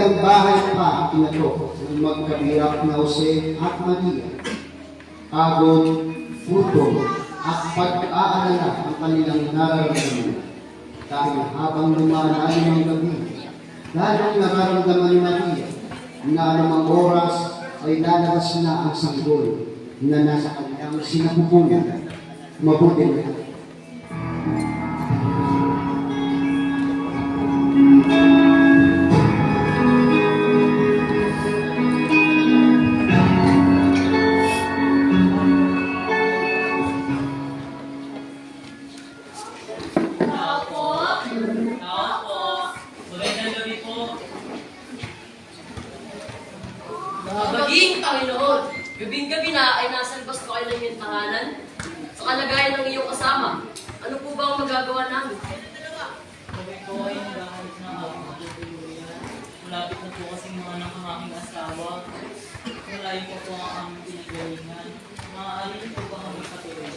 kanilang bahay pa itinato ng magkabiyak na Jose at Maria. Pagod, gutom, at pag-aalala ang kanilang nararamdaman. Dahil habang lumalalim ang gabi, lalong nararamdaman ni Maria na anumang oras ay lalabas na ang sanggol na nasa kanilang sinapupunan. Mabuti na. Maging Panginoon, gabing-gabi na ay nasa labas ko kayo ng iyong tahanan sa kalagayan ng iyong kasama. Ano po ba ang magagawa namin? Kami po ay naghahanap ng aking matutuluyan. Malapit na po kasing mga anak ang aking asawa. Malayo po po ang aming pinagalingan. Maaari po ba kami patuloy?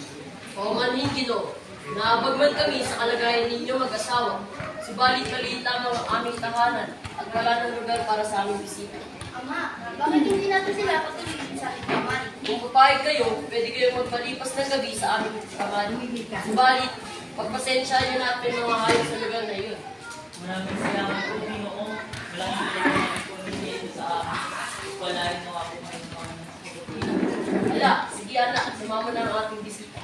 O manhin, Ginoo, nabagman kami sa kalagayan ninyo mag-asawa. Subalit maliit lamang ang aming tahanan at wala ng lugar para sa aming bisita. Ama, bakit hindi natin sila patuloyin sa ating kamay? Kung papayag kayo, pwede kayong magpalipas ng gabi sa aming kamay. Subalit, pagpasensya niyo natin mga hayop sa lugar na iyon. Maraming salamat po, Ginoo. Maraming salamat po ninyo ito sa akin. Walain mo ako ngayon mga nasa. Hala, sige anak, sumama na ang ating bisita.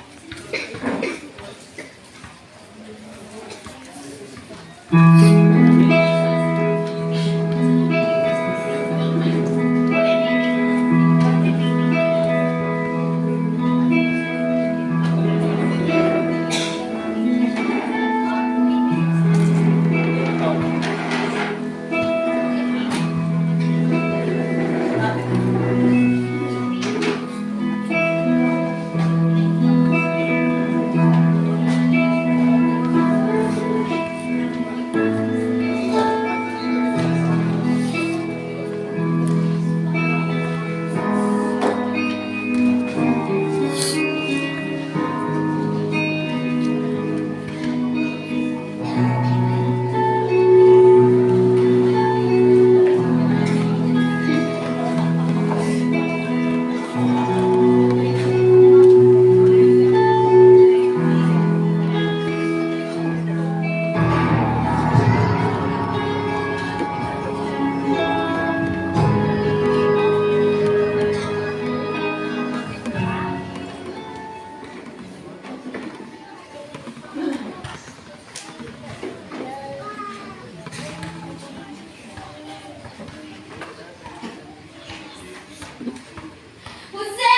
Jose!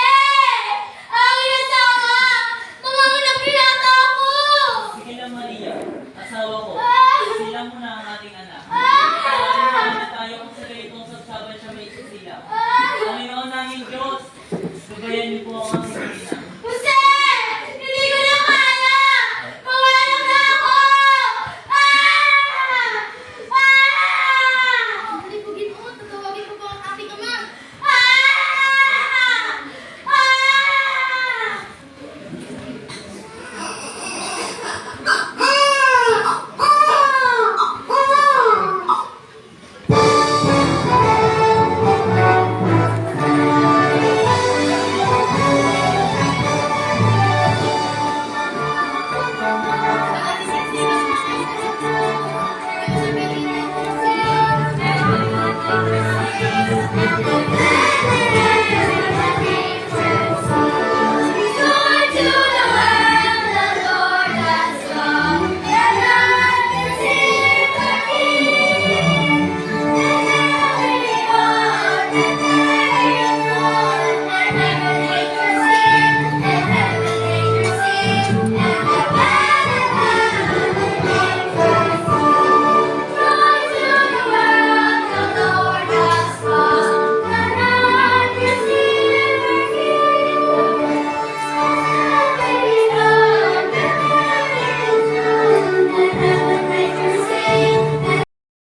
Ang inasama! Mamangunang pinata ako! Sige lang, Maria. Asawa ko. Sila mo na ang ating anak. Ah! Na tayo kung sa ganitong sabsaban siya may sila. Panginoon namin Diyos, subayan niyo po ang aming ina. Jose! Hindi ko na kaya! Mawalan na ako! Ah! Ah! Hindi ko Ginoo, tatawagin ko po ang ating ama. Ah! Ah! Ah!